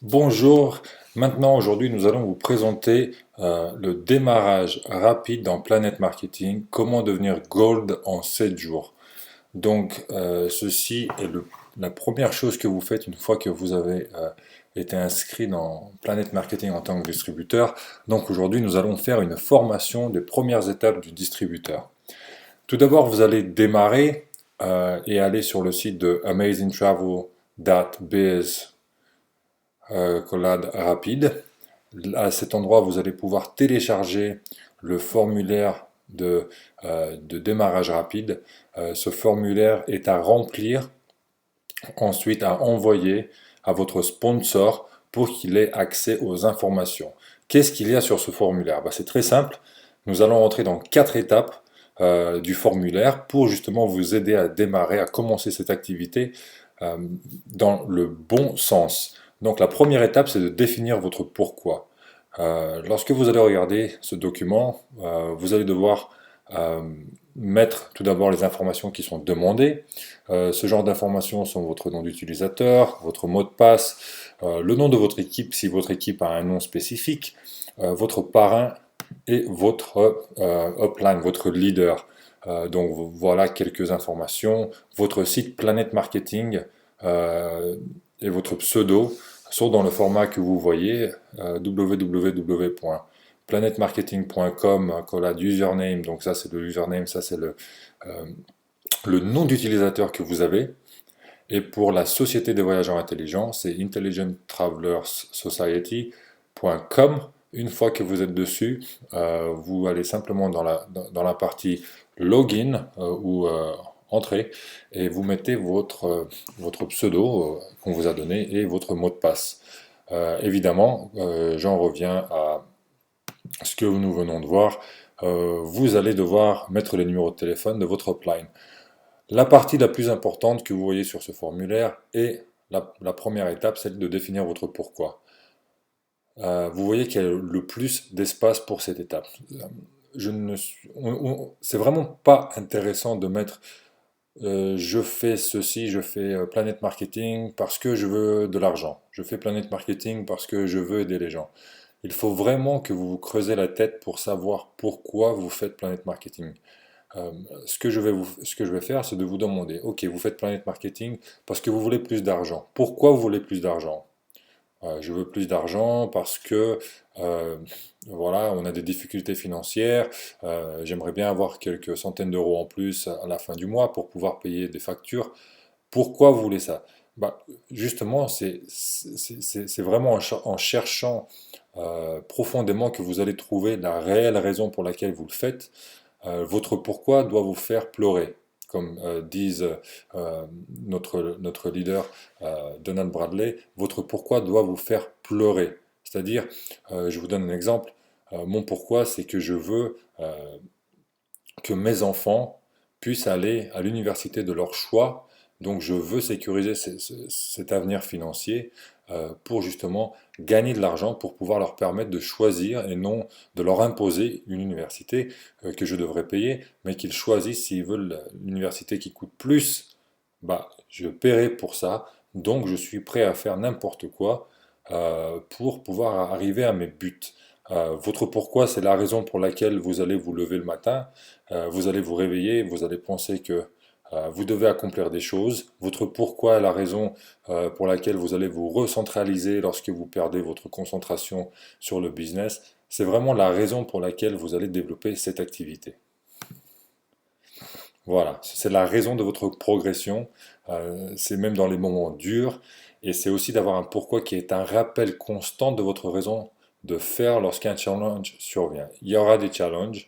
Bonjour, maintenant aujourd'hui nous allons vous présenter le démarrage rapide dans Planet Marketing, comment devenir Gold en 7 jours. Donc ceci est la première chose que vous faites une fois que vous avez été inscrit dans Planet Marketing en tant que distributeur. Donc aujourd'hui nous allons faire une formation des premières étapes du distributeur. Tout d'abord vous allez démarrer et aller sur le site de amazingtravel.biz collade rapide. À cet endroit, vous allez pouvoir télécharger le formulaire de démarrage rapide. Ce formulaire est à remplir, ensuite à envoyer à votre sponsor pour qu'il ait accès aux informations. Qu'est-ce qu'il y a sur ce formulaire? C'est très simple. Nous allons rentrer dans 4 étapes du formulaire pour justement vous aider à démarrer, à commencer cette activité euh, dans le bon sens. Donc la première étape, c'est de définir votre pourquoi. Lorsque vous allez regarder ce document, vous allez devoir euh, mettre tout d'abord les informations qui sont demandées. Ce genre d'informations sont votre nom d'utilisateur, votre mot de passe, le nom de votre équipe si votre équipe a un nom spécifique, votre parrain et votre upline, votre leader. Donc voilà quelques informations. Votre site Planet Marketing et votre pseudo sont dans le format que vous voyez, www.planetmarketing.com, collade username, donc ça c'est le username, ça c'est le nom d'utilisateur que vous avez. Et pour la Société des voyageurs intelligents, c'est intelligenttravelerssociety.com. Une fois que vous êtes dessus, vous allez simplement dans la partie login ou entrée et vous mettez votre pseudo qu'on vous a donné et votre mot de passe. Évidemment, j'en reviens à ce que nous venons de voir. Vous allez devoir mettre les numéros de téléphone de votre upline. La partie la plus importante que vous voyez sur ce formulaire est la première étape, celle de définir votre pourquoi. Vous voyez qu'il y a le plus d'espace pour cette étape. C'est vraiment pas intéressant de mettre je fais ceci, je fais Planet Marketing parce que je veux de l'argent. Je fais Planet Marketing parce que je veux aider les gens. Il faut vraiment que vous vous creusez la tête pour savoir pourquoi vous faites Planet Marketing. Ce que je vais faire, c'est de vous demander, ok, vous faites Planet Marketing parce que vous voulez plus d'argent. Pourquoi vous voulez plus d'argent? Je veux plus d'argent parce que euh, voilà, on a des difficultés financières. J'aimerais bien avoir quelques centaines d'euros en plus à la fin du mois pour pouvoir payer des factures. Pourquoi vous voulez ça? Justement, c'est vraiment en cherchant profondément que vous allez trouver la réelle raison pour laquelle vous le faites. Votre pourquoi doit vous faire pleurer, comme disent notre leader Donald Bradley, votre pourquoi doit vous faire pleurer. C'est-à-dire, je vous donne un exemple, mon pourquoi c'est que je veux que mes enfants puissent aller à l'université de leur choix, donc je veux sécuriser cet avenir financier pour justement gagner de l'argent pour pouvoir leur permettre de choisir et non de leur imposer une université que je devrais payer, mais qu'ils choisissent s'ils veulent l'université qui coûte plus, je paierai pour ça, donc je suis prêt à faire n'importe quoi pour pouvoir arriver à mes buts. Votre pourquoi, c'est la raison pour laquelle vous allez vous lever le matin, vous allez vous réveiller, vous allez penser que vous devez accomplir des choses. Votre pourquoi est la raison pour laquelle vous allez vous recentraliser lorsque vous perdez votre concentration sur le business. C'est vraiment la raison pour laquelle vous allez développer cette activité. Voilà, c'est la raison de votre progression. C'est même dans les moments durs. Et c'est aussi d'avoir un pourquoi qui est un rappel constant de votre raison de faire lorsqu'un challenge survient. Il y aura des challenges.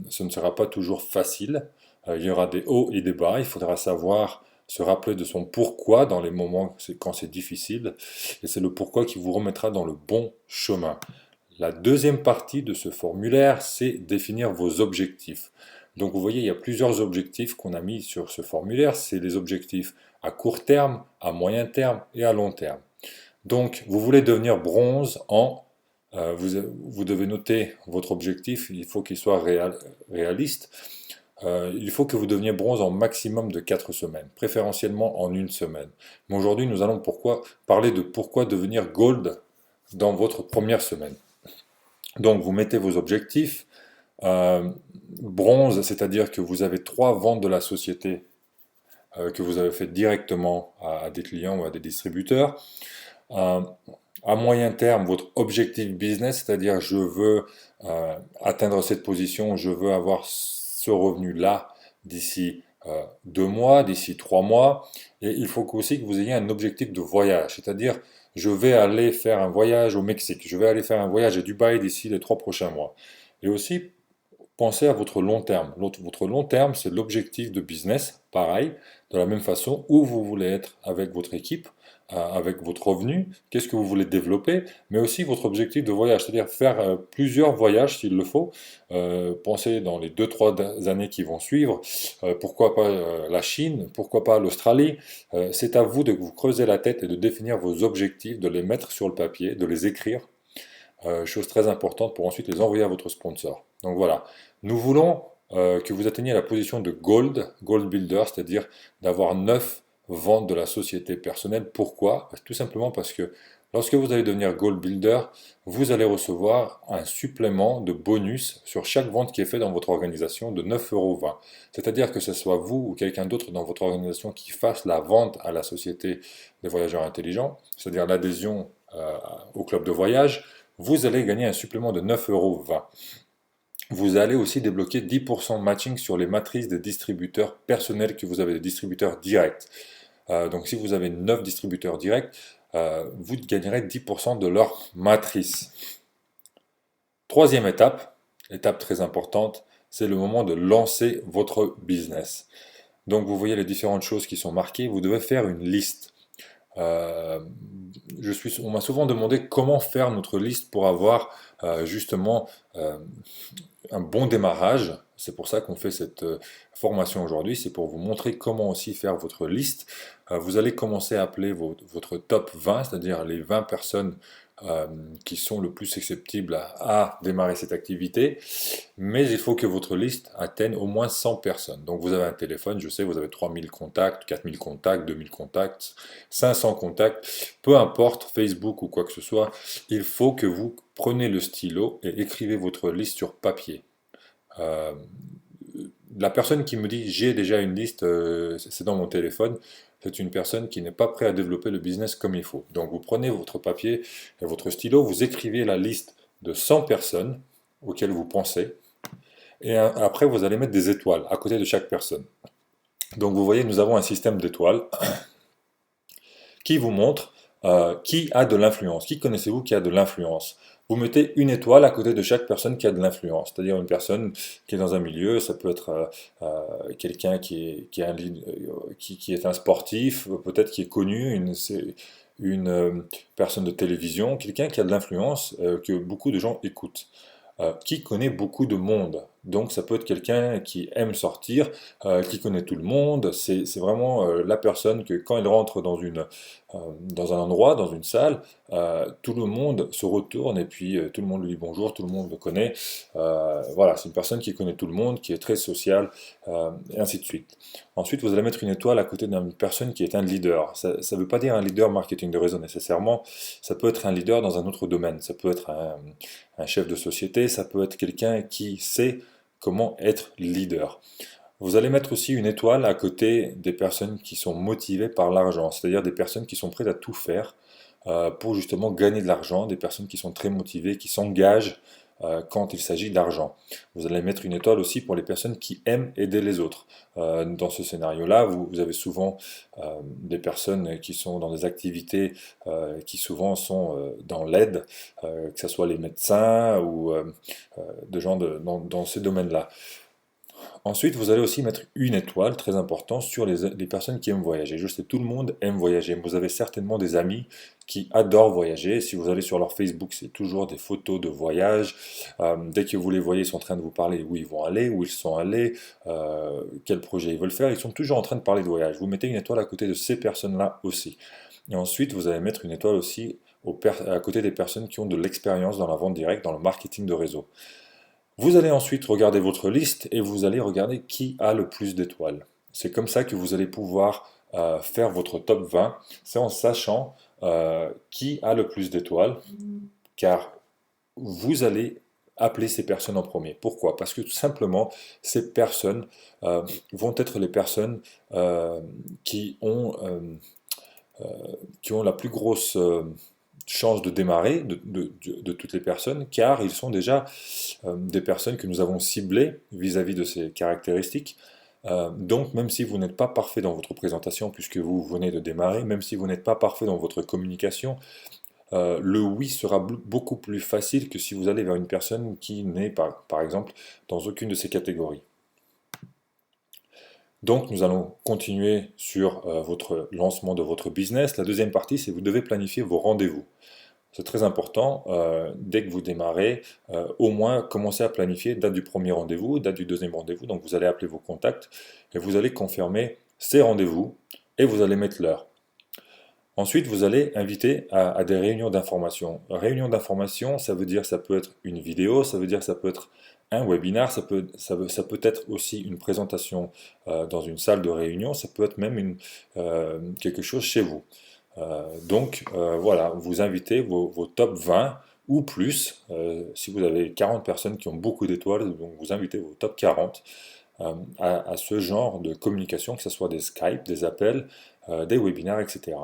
Ce ne sera pas toujours facile. Il y aura des hauts et des bas. Il faudra savoir se rappeler de son pourquoi dans les moments quand c'est difficile. Et c'est le pourquoi qui vous remettra dans le bon chemin. La deuxième partie de ce formulaire, c'est définir vos objectifs. Donc vous voyez, il y a plusieurs objectifs qu'on a mis sur ce formulaire. C'est les objectifs à court terme, à moyen terme et à long terme. Donc vous voulez devenir bronze en... vous devez noter votre objectif, il faut qu'il soit réaliste. il faut que vous deveniez bronze en maximum de 4 semaines, préférentiellement en une semaine. Mais aujourd'hui, nous allons parler de pourquoi devenir gold dans votre première semaine. Donc, vous mettez vos objectifs. Euh, Bronze, c'est-à-dire que vous avez 3 ventes de la société que vous avez faites directement à des clients ou à des distributeurs. Euh, à moyen terme, votre objectif business, c'est-à-dire je veux atteindre cette position, je veux avoir ce revenu-là d'ici 2 mois, d'ici 3 mois. Et il faut aussi que vous ayez un objectif de voyage, c'est-à-dire je vais aller faire un voyage au Mexique, je vais aller faire un voyage à Dubaï d'ici les 3 prochains mois. Et aussi, pensez à votre long terme. Votre long terme, c'est l'objectif de business, pareil, de la même façon, où vous voulez être avec votre équipe, avec votre revenu, qu'est-ce que vous voulez développer, mais aussi votre objectif de voyage, c'est-à-dire faire plusieurs voyages s'il le faut. Pensez dans les 2, 3 années qui vont suivre, pourquoi pas la Chine, pourquoi pas l'Australie. C'est à vous de vous creuser la tête et de définir vos objectifs, de les mettre sur le papier, de les écrire, chose très importante pour ensuite les envoyer à votre sponsor. Donc voilà, nous voulons que vous atteigniez la position de Gold Builder, c'est-à-dire d'avoir 9 ventes de la société personnelle. Pourquoi? Tout simplement parce que lorsque vous allez devenir Gold Builder, vous allez recevoir un supplément de bonus sur chaque vente qui est faite dans votre organisation de 9,20 €. C'est-à-dire que ce soit vous ou quelqu'un d'autre dans votre organisation qui fasse la vente à la société des voyageurs intelligents, c'est-à-dire l'adhésion au club de voyage, vous allez gagner un supplément de 9,20 €. Vous allez aussi débloquer 10% matching sur les matrices des distributeurs personnels que vous avez, des distributeurs directs. Donc si vous avez 9 distributeurs directs, vous gagnerez 10% de leur matrice. Troisième étape, étape très importante, c'est le moment de lancer votre business. Donc vous voyez les différentes choses qui sont marquées, vous devez faire une liste. Euh, on m'a souvent demandé comment faire notre liste pour avoir justement un bon démarrage. C'est pour ça qu'on fait cette formation aujourd'hui, c'est pour vous montrer comment aussi faire votre liste. Vous allez commencer à appeler votre top 20, c'est-à-dire les 20 personnes euh, qui sont le plus susceptibles à démarrer cette activité, mais il faut que votre liste atteigne au moins 100 personnes. Donc vous avez un téléphone, je sais, vous avez 3000 contacts, 4000 contacts, 2000 contacts, 500 contacts, peu importe, Facebook ou quoi que ce soit, il faut que vous prenez le stylo et écrivez votre liste sur papier. Euh, la personne qui me dit j'ai déjà une liste, c'est dans mon téléphone, c'est une personne qui n'est pas prête à développer le business comme il faut. Donc vous prenez votre papier et votre stylo, vous écrivez la liste de 100 personnes auxquelles vous pensez, et après vous allez mettre des étoiles à côté de chaque personne. Donc vous voyez, nous avons un système d'étoiles qui vous montre qui a de l'influence. Qui connaissez-vous qui a de l'influence? Vous mettez une étoile à côté de chaque personne qui a de l'influence, c'est-à-dire une personne qui est dans un milieu, ça peut être quelqu'un qui est un sportif, peut-être qui est connu, une personne de télévision, quelqu'un qui a de l'influence que beaucoup de gens écoutent. Qui connaît beaucoup de monde. Donc ça peut être quelqu'un qui aime sortir, qui connaît tout le monde. C'est vraiment la personne que quand il rentre dans un endroit, dans une salle, tout le monde se retourne et puis tout le monde lui dit bonjour, tout le monde le connaît. Voilà, c'est une personne qui connaît tout le monde, qui est très sociale, et ainsi de suite. Ensuite, vous allez mettre une étoile à côté d'une personne qui est un leader. Ça ne veut pas dire un leader marketing de réseau nécessairement, ça peut être un leader dans un autre domaine. Ça peut être un chef de société, ça peut être quelqu'un qui sait comment être leader. Vous allez mettre aussi une étoile à côté des personnes qui sont motivées par l'argent, c'est-à-dire des personnes qui sont prêtes à tout faire pour justement gagner de l'argent, des personnes qui sont très motivées, qui s'engagent quand il s'agit d'argent. Vous allez mettre une étoile aussi pour les personnes qui aiment aider les autres. Dans ce scénario-là, vous avez souvent des personnes qui sont dans des activités qui souvent sont dans l'aide, que ce soit les médecins ou des gens dans ces domaines-là. Ensuite, vous allez aussi mettre une étoile, très important, sur les personnes qui aiment voyager. Je sais, tout le monde aime voyager. Vous avez certainement des amis qui adorent voyager. Si vous allez sur leur Facebook, c'est toujours des photos de voyage. Dès que vous les voyez, ils sont en train de vous parler où ils vont aller, où ils sont allés, quel projet ils veulent faire. Ils sont toujours en train de parler de voyage. Vous mettez une étoile à côté de ces personnes-là aussi. Et ensuite, vous allez mettre une étoile aussi à côté des personnes qui ont de l'expérience dans la vente directe, dans le marketing de réseau. Vous allez ensuite regarder votre liste et vous allez regarder qui a le plus d'étoiles. C'est comme ça que vous allez pouvoir faire votre top 20, c'est en sachant qui a le plus d'étoiles, car vous allez appeler ces personnes en premier. Pourquoi? Parce que tout simplement, ces personnes vont être les personnes euh, qui ont, euh, qui ont la plus grosse chance de démarrer de toutes les personnes, car ils sont déjà des personnes que nous avons ciblées vis-à-vis de ces caractéristiques. Donc, même si vous n'êtes pas parfait dans votre présentation, puisque vous venez de démarrer, même si vous n'êtes pas parfait dans votre communication, le oui sera beaucoup plus facile que si vous allez vers une personne qui n'est par exemple dans aucune de ces catégories. Donc nous allons continuer sur votre lancement de votre business. La deuxième partie, c'est que vous devez planifier vos rendez-vous. C'est très important, dès que vous démarrez, au moins commencez à planifier date du premier rendez-vous, date du deuxième rendez-vous. Donc vous allez appeler vos contacts et vous allez confirmer ces rendez-vous et vous allez mettre l'heure. Ensuite, vous allez inviter à des réunions d'information. Réunion d'information, ça veut dire ça peut être une vidéo, ça veut dire ça peut être un webinar, ça peut être aussi une présentation dans une salle de réunion, ça peut être même quelque chose chez vous. Voilà, vous invitez vos top 20 ou plus. Si vous avez 40 personnes qui ont beaucoup d'étoiles, donc vous invitez vos top 40 à ce genre de communication, que ce soit des Skype, des appels, des webinaires, etc.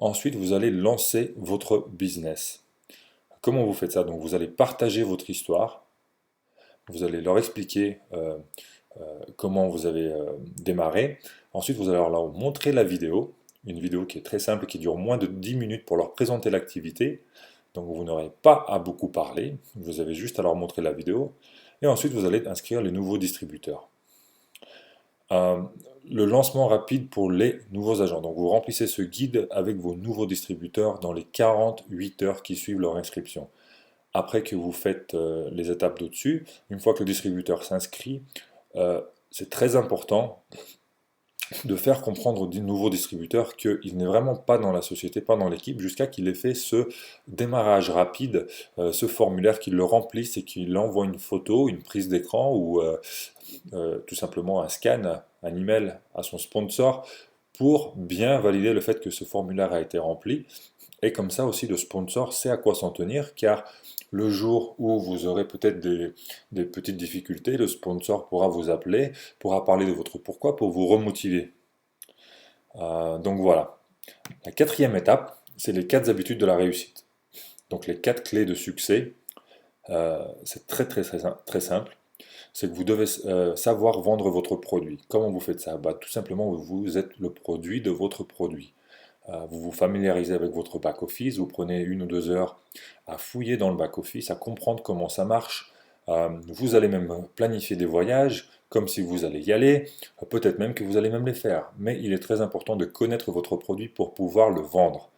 Ensuite, vous allez lancer votre business. Comment vous faites ça? Donc, vous allez partager votre histoire, vous allez leur expliquer comment vous avez démarré. Ensuite, vous allez leur montrer la vidéo, une vidéo qui est très simple, qui dure moins de 10 minutes pour leur présenter l'activité. Donc, vous n'aurez pas à beaucoup parler, vous avez juste à leur montrer la vidéo. Et ensuite, vous allez inscrire les nouveaux distributeurs. Euh, le lancement rapide pour les nouveaux agents. Donc vous remplissez ce guide avec vos nouveaux distributeurs dans les 48 heures qui suivent leur inscription. Après que vous faites les étapes d'au-dessus, une fois que le distributeur s'inscrit, c'est très important de faire comprendre aux nouveaux distributeurs qu'il n'est vraiment pas dans la société, pas dans l'équipe, jusqu'à qu'il ait fait ce démarrage rapide, ce formulaire, qu'il le remplisse et qu'il envoie une photo, une prise d'écran ou tout simplement un scan, un email à son sponsor pour bien valider le fait que ce formulaire a été rempli. Et comme ça aussi, le sponsor sait à quoi s'en tenir, car le jour où vous aurez peut-être des petites difficultés, le sponsor pourra vous appeler, pourra parler de votre pourquoi pour vous remotiver. Donc voilà. La quatrième étape, c'est les 4 habitudes de la réussite. Donc les 4 clés de succès, c'est très simple. C'est que vous devez savoir vendre votre produit. Comment vous faites ça? Bah, tout simplement, vous êtes le produit de votre produit. Vous vous familiarisez avec votre back-office, vous prenez 1 ou 2 heures à fouiller dans le back-office, à comprendre comment ça marche. Vous allez même planifier des voyages, comme si vous allez y aller, peut-être même que vous allez même les faire. Mais il est très important de connaître votre produit pour pouvoir le vendre.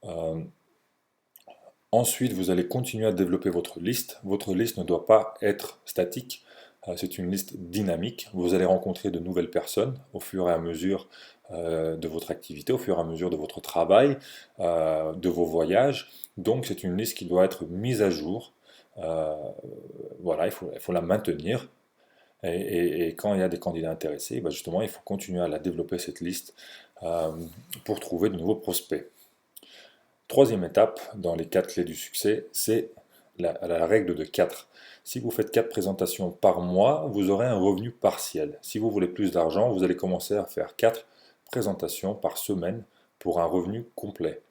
Euh, Ensuite, vous allez continuer à développer votre liste. Votre liste ne doit pas être statique, c'est une liste dynamique. Vous allez rencontrer de nouvelles personnes au fur et à mesure de votre activité, au fur et à mesure de votre travail, de vos voyages. Donc c'est une liste qui doit être mise à jour. Euh, voilà, il faut la maintenir. Et quand il y a des candidats intéressés, ben justement, il faut continuer à la développer, cette liste, euh, pour trouver de nouveaux prospects. Troisième étape dans les 4 clés du succès, c'est la règle de 4. Si vous faites 4 présentations par mois, vous aurez un revenu partiel. Si vous voulez plus d'argent, vous allez commencer à faire 4 présentations par semaine pour un revenu complet.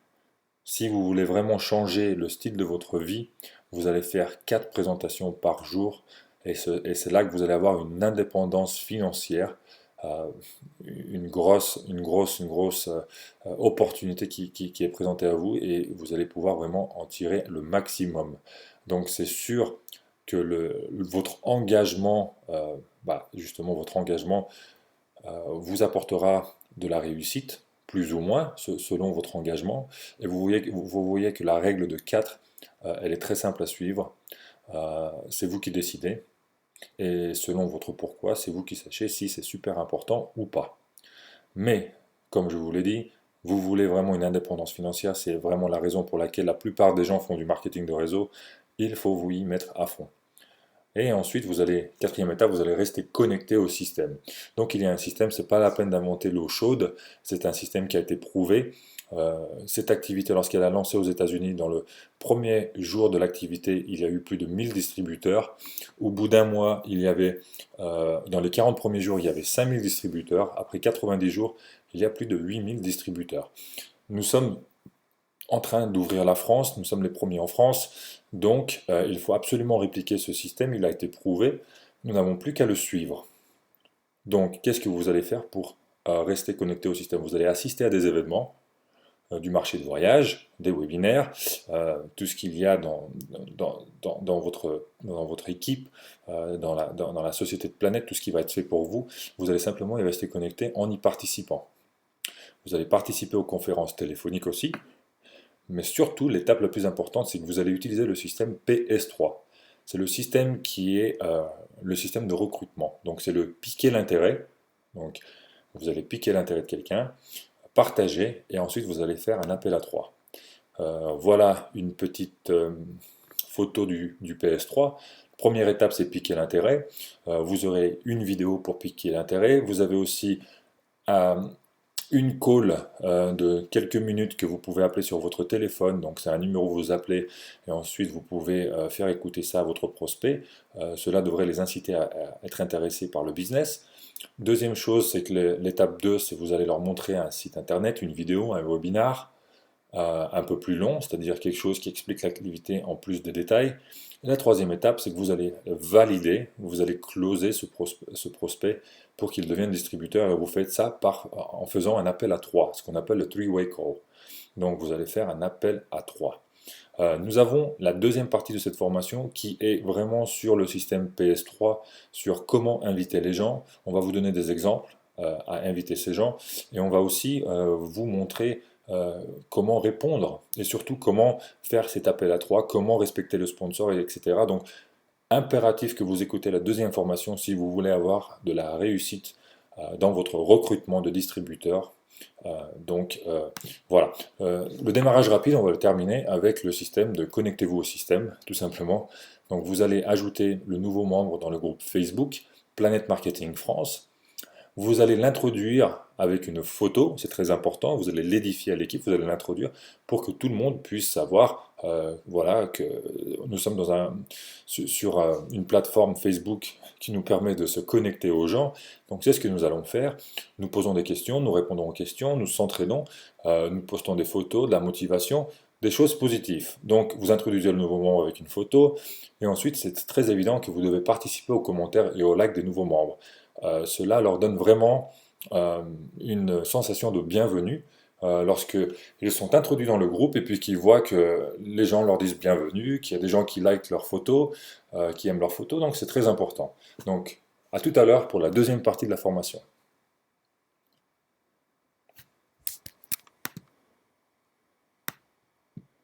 Si vous voulez vraiment changer le style de votre vie, vous allez faire 4 présentations par jour et c'est là que vous allez avoir une indépendance financière, euh, une grosse opportunité qui est présentée à vous et vous allez pouvoir vraiment en tirer le maximum. Donc c'est sûr que votre engagement, justement votre engagement vous apportera de la réussite, plus ou moins, selon votre engagement. Et vous voyez que la règle de 4, elle est très simple à suivre. C'est vous qui décidez. Et selon votre pourquoi, c'est vous qui sachez si c'est super important ou pas. Mais, comme je vous l'ai dit, vous voulez vraiment une indépendance financière, c'est vraiment la raison pour laquelle la plupart des gens font du marketing de réseau, il faut vous y mettre à fond. Et ensuite, quatrième étape, vous allez rester connecté au système. Donc il y a un système, c'est pas la peine d'inventer l'eau chaude, c'est un système qui a été prouvé. Cette activité, lorsqu'elle a lancé aux États-Unis, dans le premier jour de l'activité, il y a eu plus de 1000 distributeurs. Au bout d'un mois, dans les 40 premiers jours, il y avait 5000 distributeurs. Après 90 jours, il y a plus de 8000 distributeurs. Nous sommes en train d'ouvrir la France, nous sommes les premiers en France, donc il faut absolument répliquer ce système, il a été prouvé, nous n'avons plus qu'à le suivre. Donc qu'est-ce que vous allez faire pour rester connecté au système? Vous allez assister à des événements, du marché de voyage, des webinaires, tout ce qu'il y a dans votre équipe, dans la société de planète, tout ce qui va être fait pour vous, vous allez simplement y rester connecté en y participant. Vous allez participer aux conférences téléphoniques aussi, mais surtout, l'étape la plus importante, c'est que vous allez utiliser le système PS3. C'est le système qui est le système de recrutement. Donc c'est le piquer l'intérêt. Donc vous allez piquer l'intérêt de quelqu'un, partager, et ensuite vous allez faire un appel à trois. Voilà une petite photo du PS3. Première étape, c'est piquer l'intérêt. Vous aurez une vidéo pour piquer l'intérêt. Vous avez aussi une call de quelques minutes que vous pouvez appeler sur votre téléphone, donc c'est un numéro que vous appelez et ensuite vous pouvez faire écouter ça à votre prospect. Cela devrait les inciter à être intéressés par le business. Deuxième chose, c'est que l'étape 2, c'est que vous allez leur montrer un site internet, une vidéo, un webinar un peu plus long, c'est-à-dire quelque chose qui explique l'activité en plus de détails. Et la troisième étape, c'est que vous allez valider, vous allez closer ce prospect pour qu'il devienne distributeur, et vous faites ça en faisant un appel à trois, ce qu'on appelle le three-way call. Donc vous allez faire un appel à trois. Nous avons la deuxième partie de cette formation qui est vraiment sur le système PS3, sur comment inviter les gens. On va vous donner des exemples à inviter ces gens, et on va aussi vous montrer comment répondre, et surtout comment faire cet appel à trois, comment respecter le sponsor, etc. Donc, impératif que vous écoutez la deuxième formation si vous voulez avoir de la réussite dans votre recrutement de distributeurs. Voilà. Le démarrage rapide, on va le terminer avec le système de connectez-vous au système, tout simplement. Donc, vous allez ajouter le nouveau membre dans le groupe Facebook, Planète Marketing France. Vous allez l'introduire avec une photo, c'est très important, vous allez l'édifier à l'équipe, vous allez l'introduire pour que tout le monde puisse savoir voilà, que nous sommes sur une plateforme Facebook qui nous permet de se connecter aux gens. Donc c'est ce que nous allons faire. Nous posons des questions, nous répondons aux questions, nous s'entraînons, nous postons des photos, de la motivation, des choses positives. Donc vous introduisez le nouveau membre avec une photo, et ensuite c'est très évident que vous devez participer aux commentaires et aux likes des nouveaux membres. Cela leur donne vraiment une sensation de bienvenue lorsqu'ils sont introduits dans le groupe et puis qu'ils voient que les gens leur disent bienvenue, qu'il y a des gens qui likent leurs photos, qui aiment leurs photos, donc c'est très important. Donc à tout à l'heure pour la deuxième partie de la formation.